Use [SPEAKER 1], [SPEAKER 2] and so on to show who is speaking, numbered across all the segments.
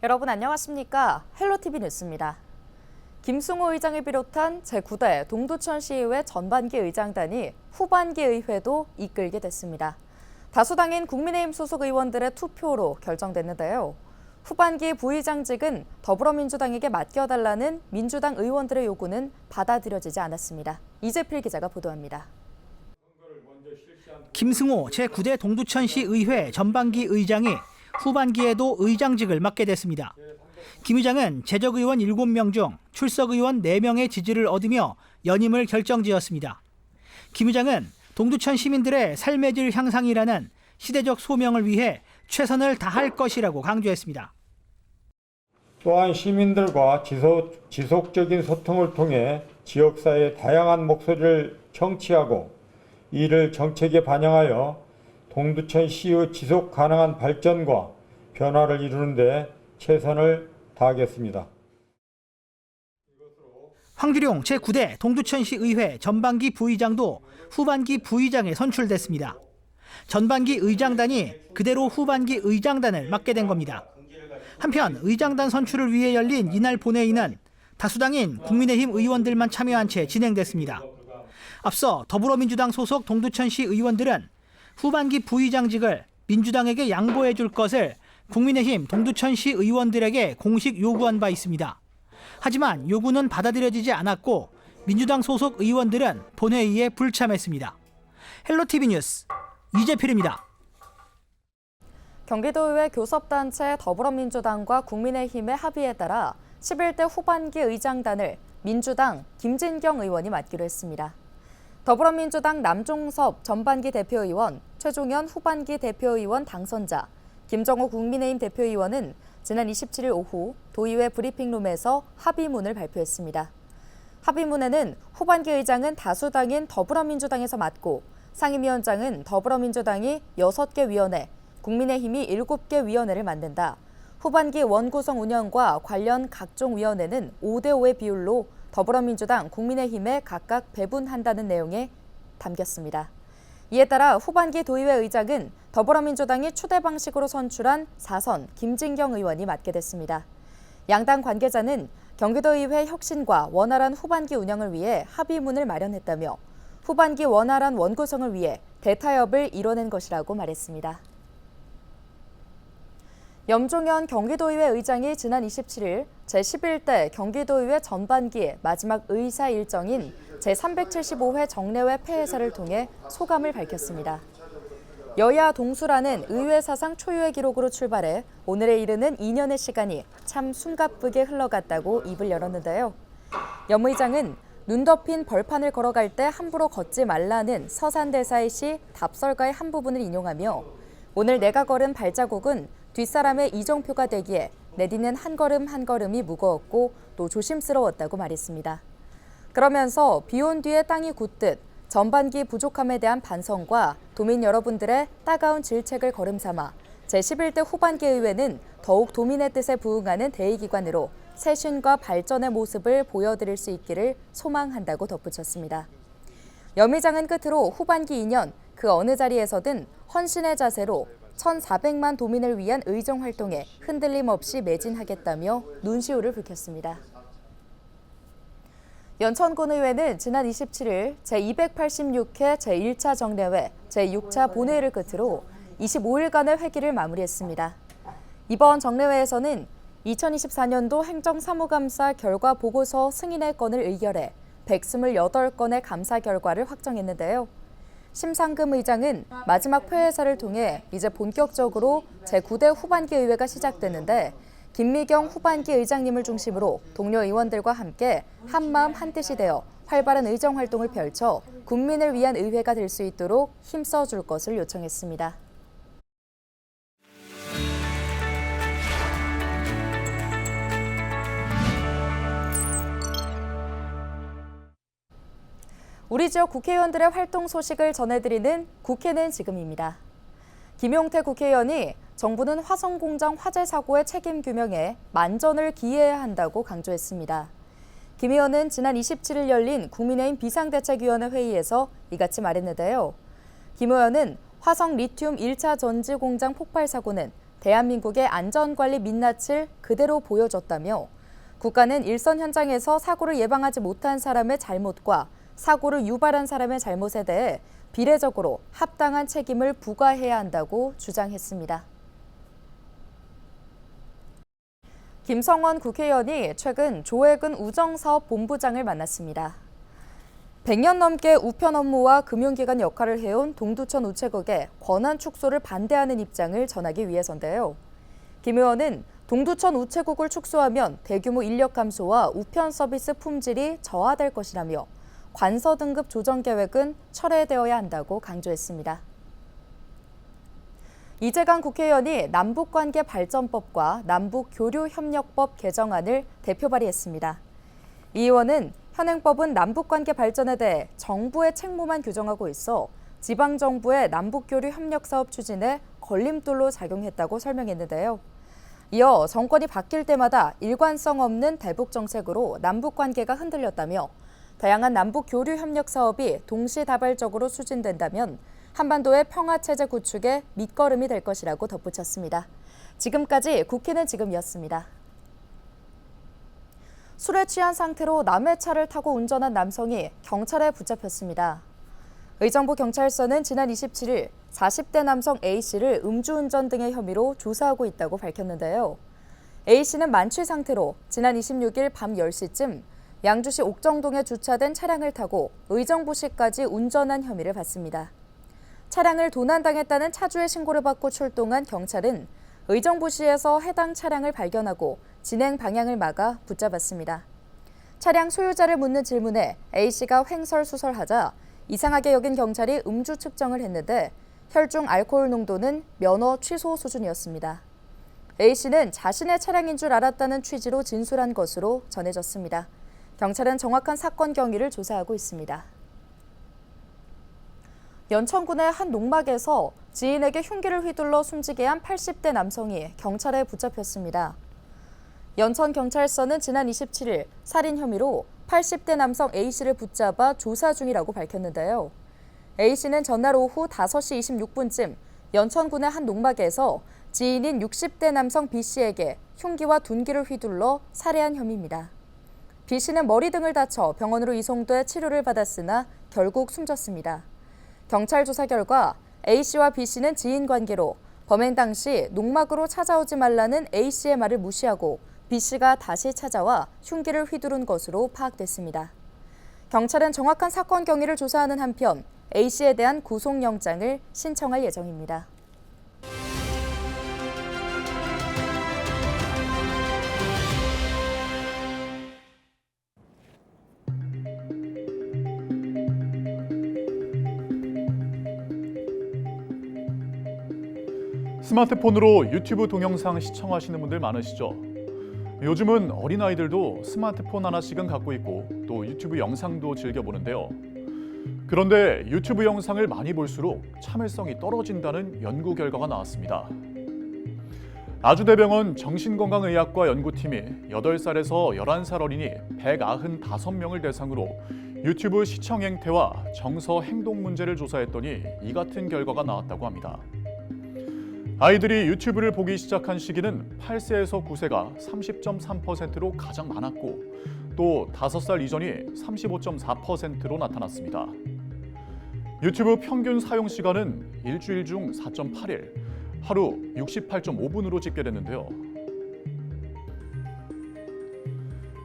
[SPEAKER 1] 여러분 안녕하십니까? 헬로티비 뉴스입니다. 김승호 의장을 비롯한 제9대 동두천시의회 전반기 의장단이 후반기 의회도 이끌게 됐습니다. 다수당인 국민의힘 소속 의원들의 투표로 결정됐는데요. 후반기 부의장직은 더불어민주당에게 맡겨달라는 민주당 의원들의 요구는 받아들여지지 않았습니다. 이재필 기자가 보도합니다.
[SPEAKER 2] 김승호 제9대 동두천시 의회 전반기 의장이 후반기에도 의장직을 맡게 됐습니다. 김 의장은 재적 의원 7명 중 출석 의원 4명의 지지를 얻으며 연임을 결정지었습니다. 김 의장은 동두천 시민들의 삶의 질 향상이라는 시대적 소명을 위해 최선을 다할 것이라고 강조했습니다.
[SPEAKER 3] 또한 시민들과 지속적인 소통을 통해 지역사회의 다양한 목소리를 청취하고 이를 정책에 반영하여 동두천 시의 지속 가능한 발전과 변화를 이루는 데 최선을 다하겠습니다.
[SPEAKER 2] 황주룡 제9대 동두천시 의회 전반기 부의장도 후반기 부의장에 선출됐습니다. 전반기 의장단이 그대로 후반기 의장단을 맡게 된 겁니다. 한편 의장단 선출을 위해 열린 이날 본회의는 다수당인 국민의힘 의원들만 참여한 채 진행됐습니다. 앞서 더불어민주당 소속 동두천시 의원들은 후반기 부의장직을 민주당에게 양보해 줄 것을 국민의힘 동두천시 의원들에게 공식 요구한 바 있습니다. 하지만 요구는 받아들여지지 않았고 민주당 소속 의원들은 본회의에 불참했습니다. 헬로티비 뉴스 이재필입니다.
[SPEAKER 1] 경기도의회 교섭단체 더불어민주당과 국민의힘의 합의에 따라 11대 후반기 의장단을 민주당 김진경 의원이 맡기로 했습니다. 더불어민주당 남종섭 전반기 대표의원, 최종현 후반기 대표의원 당선자, 김정호 국민의힘 대표의원은 지난 27일 오후 도의회 브리핑룸에서 합의문을 발표했습니다. 합의문에는 후반기 의장은 다수당인 더불어민주당에서 맡고 상임위원장은 더불어민주당이 6개 위원회, 국민의힘이 7개 위원회를 만든다. 후반기 원구성 운영과 관련 각종 위원회는 5대5의 비율로 더불어민주당, 국민의힘에 각각 배분한다는 내용에 담겼습니다. 이에 따라 후반기 도의회 의장은 더불어민주당이 추대 방식으로 선출한 4선 김진경 의원이 맡게 됐습니다. 양당 관계자는 경기도의회 혁신과 원활한 후반기 운영을 위해 합의문을 마련했다며 후반기 원활한 원구성을 위해 대타협을 이뤄낸 것이라고 말했습니다. 염종현 경기도의회 의장이 지난 27일 제11대 경기도의회 전반기 마지막 의사 일정인 제375회 정례회 폐회사를 통해 소감을 밝혔습니다. 여야 동수라는 의회 사상 초유의 기록으로 출발해 오늘에 이르는 2년의 시간이 참 숨가쁘게 흘러갔다고 입을 열었는데요. 염 의장은 눈 덮인 벌판을 걸어갈 때 함부로 걷지 말라는 서산대사의 시 답설가의 한 부분을 인용하며 오늘 내가 걸은 발자국은 뒷사람의 이정표가 되기에 내디는 한 걸음 한 걸음이 무거웠고 또 조심스러웠다고 말했습니다. 그러면서 비온 뒤에 땅이 굳듯 전반기 부족함에 대한 반성과 도민 여러분들의 따가운 질책을 거름삼아 제11대 후반기 의회는 더욱 도민의 뜻에 부응하는 대의기관으로 쇄신과 발전의 모습을 보여드릴 수 있기를 소망한다고 덧붙였습니다. 염 의장은 끝으로 후반기 2년 그 어느 자리에서든 헌신의 자세로 1,400만 도민을 위한 의정 활동에 흔들림 없이 매진하겠다며 눈시울을 붉혔습니다. 연천군의회는 지난 27일 제286회 제1차 정례회, 제6차 본회의를 끝으로 25일간의 회기를 마무리했습니다. 이번 정례회에서는 2024년도 행정사무감사 결과 보고서 승인의 건을 의결해 128건의 감사 결과를 확정했는데요. 심상금 의장은 마지막 폐회사를 통해 이제 본격적으로 제9대 후반기 의회가 시작되는데 김미경 후반기 의장님을 중심으로 동료 의원들과 함께 한마음 한뜻이 되어 활발한 의정 활동을 펼쳐 국민을 위한 의회가 될 수 있도록 힘써줄 것을 요청했습니다. 우리 지역 국회의원들의 활동 소식을 전해드리는 국회는 지금입니다. 김용태 국회의원이 정부는 화성공장 화재 사고의 책임 규명에 만전을 기해야 한다고 강조했습니다. 김 의원은 지난 27일 열린 국민의힘 비상대책위원회 회의에서 이같이 말했는데요. 김 의원은 화성 리튬 1차 전지 공장 폭발 사고는 대한민국의 안전관리 민낯을 그대로 보여줬다며 국가는 일선 현장에서 사고를 예방하지 못한 사람의 잘못과 사고를 유발한 사람의 잘못에 대해 비례적으로 합당한 책임을 부과해야 한다고 주장했습니다. 김성원 국회의원이 최근 조혜근 우정사업본부장을 만났습니다. 100년 넘게 우편 업무와 금융기관 역할을 해온 동두천 우체국의 권한 축소를 반대하는 입장을 전하기 위해서인데요. 김 의원은 동두천 우체국을 축소하면 대규모 인력 감소와 우편 서비스 품질이 저하될 것이라며 관서 등급 조정 계획은 철회되어야 한다고 강조했습니다. 이재강 국회의원이 남북관계 발전법과 남북교류협력법 개정안을 대표 발의했습니다. 이 의원은 현행법은 남북관계 발전에 대해 정부의 책무만 규정하고 있어 지방정부의 남북교류 협력사업 추진에 걸림돌로 작용했다고 설명했는데요. 이어 정권이 바뀔 때마다 일관성 없는 대북 정책으로 남북관계가 흔들렸다며 다양한 남북교류 협력 사업이 동시다발적으로 추진된다면 한반도의 평화체제 구축에 밑거름이 될 것이라고 덧붙였습니다. 지금까지 국회는 지금이었습니다. 술에 취한 상태로 남의 차를 타고 운전한 남성이 경찰에 붙잡혔습니다. 의정부 경찰서는 지난 27일 40대 남성 A씨를 음주운전 등의 혐의로 조사하고 있다고 밝혔는데요. A씨는 만취 상태로 지난 26일 밤 10시쯤 양주시 옥정동에 주차된 차량을 타고 의정부시까지 운전한 혐의를 받습니다. 차량을 도난당했다는 차주의 신고를 받고 출동한 경찰은 의정부시에서 해당 차량을 발견하고 진행 방향을 막아 붙잡았습니다. 차량 소유자를 묻는 질문에 A씨가 횡설수설하자 이상하게 여긴 경찰이 음주 측정을 했는데 혈중 알코올 농도는 면허 취소 수준이었습니다. A씨는 자신의 차량인 줄 알았다는 취지로 진술한 것으로 전해졌습니다. 경찰은 정확한 사건 경위를 조사하고 있습니다. 연천군의 한 농막에서 지인에게 흉기를 휘둘러 숨지게 한 80대 남성이 경찰에 붙잡혔습니다. 연천경찰서는 지난 27일 살인 혐의로 80대 남성 A씨를 붙잡아 조사 중이라고 밝혔는데요. A씨는 전날 오후 5시 26분쯤 연천군의 한 농막에서 지인인 60대 남성 B씨에게 흉기와 둔기를 휘둘러 살해한 혐의입니다. B씨는 머리 등을 다쳐 병원으로 이송돼 치료를 받았으나 결국 숨졌습니다. 경찰 조사 결과 A씨와 B씨는 지인 관계로 범행 당시 농막으로 찾아오지 말라는 A씨의 말을 무시하고 B씨가 다시 찾아와 흉기를 휘두른 것으로 파악됐습니다. 경찰은 정확한 사건 경위를 조사하는 한편 A씨에 대한 구속영장을 신청할 예정입니다.
[SPEAKER 4] 스마트폰으로 유튜브 동영상 시청하시는 분들 많으시죠? 요즘은 어린아이들도 스마트폰 하나씩은 갖고 있고 또 유튜브 영상도 즐겨보는데요. 그런데 유튜브 영상을 많이 볼수록 참을성이 떨어진다는 연구 결과가 나왔습니다. 아주대병원 정신건강의학과 연구팀이 8살에서 11살 어린이 195명을 대상으로 유튜브 시청 행태와 정서 행동 문제를 조사했더니 이 같은 결과가 나왔다고 합니다. 아이들이 유튜브를 보기 시작한 시기는 8세에서 9세가 30.3%로 가장 많았고 또 5살 이전이 35.4%로 나타났습니다. 유튜브 평균 사용 시간은 일주일 중 4.8일, 하루 68.5분으로 집계됐는데요.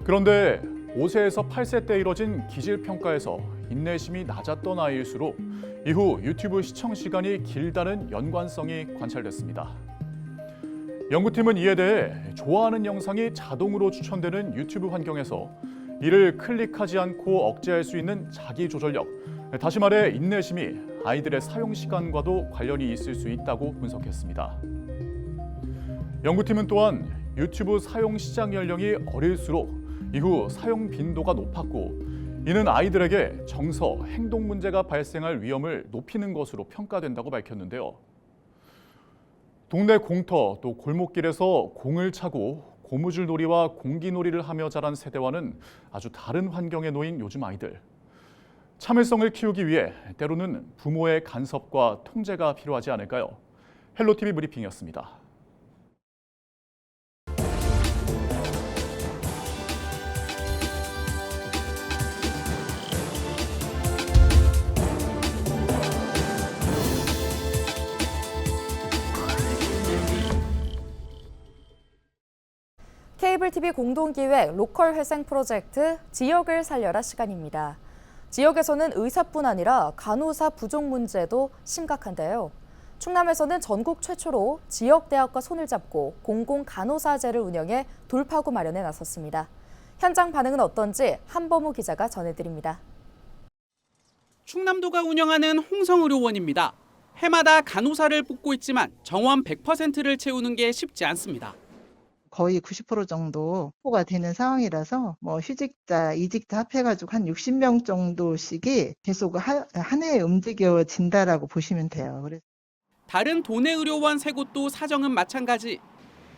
[SPEAKER 4] 그런데 5세에서 8세 때 이뤄진 기질평가에서 인내심이 낮았던 아이일수록 이후 유튜브 시청 시간이 길다는 연관성이 관찰됐습니다. 연구팀은 이에 대해 좋아하는 영상이 자동으로 추천되는 유튜브 환경에서 이를 클릭하지 않고 억제할 수 있는 자기 조절력, 다시 말해 인내심이 아이들의 사용 시간과도 관련이 있을 수 있다고 분석했습니다. 연구팀은 또한 유튜브 사용 시작 연령이 어릴수록 이후 사용 빈도가 높았고 이는 아이들에게 정서, 행동 문제가 발생할 위험을 높이는 것으로 평가된다고 밝혔는데요. 동네 공터 또 골목길에서 공을 차고 고무줄 놀이와 공기 놀이를 하며 자란 세대와는 아주 다른 환경에 놓인 요즘 아이들. 참을성을 키우기 위해 때로는 부모의 간섭과 통제가 필요하지 않을까요? 헬로티비 브리핑이었습니다.
[SPEAKER 1] 케이블 TV 공동기획 로컬 회생 프로젝트 지역을 살려라 시간입니다. 지역에서는 의사뿐 아니라 간호사 부족 문제도 심각한데요. 충남에서는 전국 최초로 지역대학과 손을 잡고 공공간호사제를 운영해 돌파구 마련에 나섰습니다. 현장 반응은 어떤지 한범우 기자가 전해드립니다.
[SPEAKER 5] 충남도가 운영하는 홍성의료원입니다. 해마다 간호사를 뽑고 있지만 정원 100%를 채우는 게 쉽지 않습니다.
[SPEAKER 6] 거의 90% 정도 확보가 되는 상황이라서 휴직자, 이직자 합해가지고 한 60명 정도씩이 계속 한 해에 움직여진다라고 보시면 돼요.
[SPEAKER 5] 다른 도내 의료원 3곳도 사정은 마찬가지.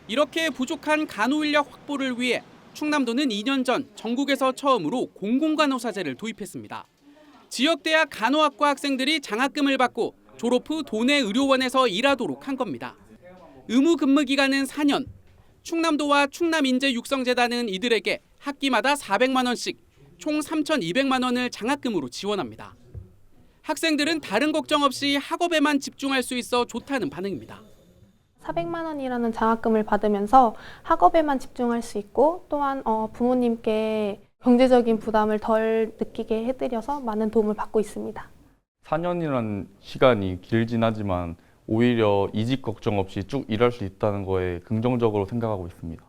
[SPEAKER 5] 이렇게 부족한 간호 인력 확보를 위해 충남도는 2년 전 전국에서 처음으로 공공간호사제를 도입했습니다. 지역대학 간호학과 학생들이 장학금을 받고 졸업 후 도내 의료원에서 일하도록 한 겁니다. 의무 근무 기간은 4년. 충남도와 충남인재육성재단은 이들에게 학기마다 400만 원씩 총 3,200만 원을 장학금으로 지원합니다. 학생들은 다른 걱정 없이 학업에만 집중할 수 있어 좋다는 반응입니다.
[SPEAKER 7] 400만 원이라는 장학금을 받으면서 학업에만 집중할 수 있고 또한 부모님께 경제적인 부담을 덜 느끼게 해드려서 많은 도움을 받고 있습니다.
[SPEAKER 8] 4년이라는 시간이 길진 하지만 오히려 이직 걱정 없이 쭉 일할 수 있다는 거에 긍정적으로 생각하고 있습니다.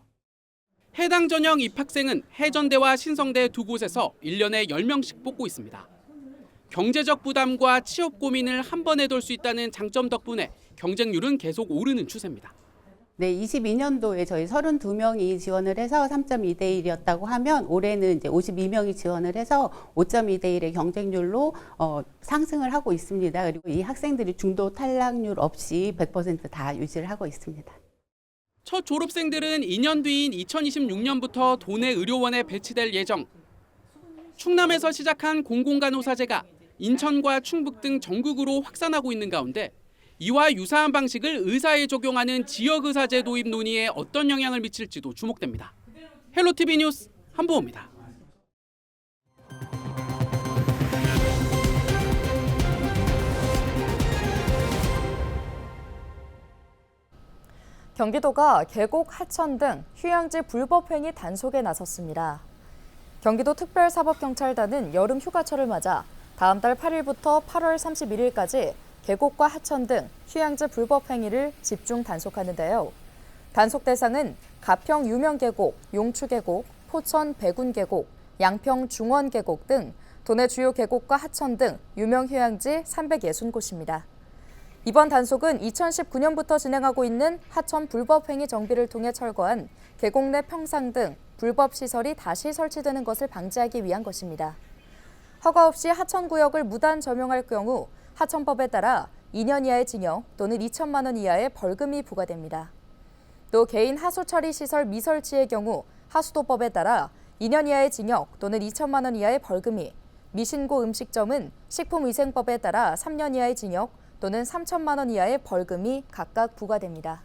[SPEAKER 5] 해당 전형 입학생은 해전대와 신성대 두 곳에서 1년에 10명씩 뽑고 있습니다. 경제적 부담과 취업 고민을 한 번에 돌 수 있다는 장점 덕분에 경쟁률은 계속 오르는 추세입니다.
[SPEAKER 9] 네, 22년도에 저희 32명이 지원을 해서 3.2대 1이었다고 하면 올해는 이제 52명이 지원을 해서 5.2대 1의 경쟁률로 상승을 하고 있습니다. 그리고 이 학생들이 중도 탈락률 없이 100% 다 유지를 하고 있습니다.
[SPEAKER 5] 첫 졸업생들은 2년 뒤인 2026년부터 도내 의료원에 배치될 예정. 충남에서 시작한 공공간호사제가 인천과 충북 등 전국으로 확산하고 있는 가운데 이와 유사한 방식을 의사에 적용하는 지역의사제 도입 논의에 어떤 영향을 미칠지도 주목됩니다. 헬로티비 뉴스 한보호입니다.
[SPEAKER 1] 경기도가 계곡, 하천 등 휴양지 불법 행위 단속에 나섰습니다. 경기도 특별사법경찰단은 여름 휴가철을 맞아 다음 달 8일부터 8월 31일까지 계곡과 하천 등 휴양지 불법 행위를 집중 단속하는데요. 단속 대상은 가평 유명계곡, 용추계곡, 포천 백운계곡, 양평 중원계곡 등 도내 주요 계곡과 하천 등 유명 휴양지 360곳입니다. 이번 단속은 2019년부터 진행하고 있는 하천 불법 행위 정비를 통해 철거한 계곡 내 평상 등 불법 시설이 다시 설치되는 것을 방지하기 위한 것입니다. 허가 없이 하천 구역을 무단 점용할 경우 하천법에 따라 2년 이하의 징역 또는 2천만 원 이하의 벌금이 부과됩니다. 또 개인 하수 처리 시설 미설치의 경우 하수도법에 따라 2년 이하의 징역 또는 2천만 원 이하의 벌금이, 미신고 음식점은 식품위생법에 따라 3년 이하의 징역 또는 3천만 원 이하의 벌금이 각각 부과됩니다.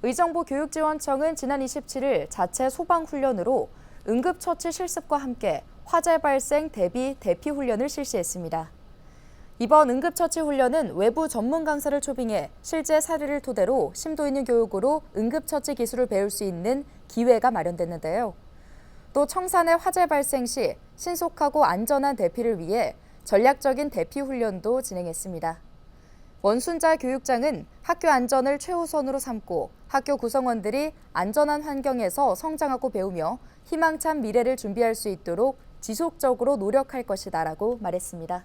[SPEAKER 1] 의정부 교육지원청은 지난 27일 자체 소방훈련으로 응급처치 실습과 함께 화재 발생 대비 대피 훈련을 실시했습니다. 이번 응급처치 훈련은 외부 전문 강사를 초빙해 실제 사례를 토대로 심도 있는 교육으로 응급처치 기술을 배울 수 있는 기회가 마련됐는데요. 또 청산의 화재 발생 시 신속하고 안전한 대피를 위해 전략적인 대피 훈련도 진행했습니다. 원순자 교육장은 학교 안전을 최우선으로 삼고 학교 구성원들이 안전한 환경에서 성장하고 배우며 희망찬 미래를 준비할 수 있도록 지속적으로 노력할 것이다라고 말했습니다.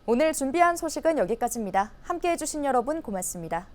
[SPEAKER 1] 오늘 준비한 소식은 여기까지입니다. 함께해 주신 여러분 고맙습니다.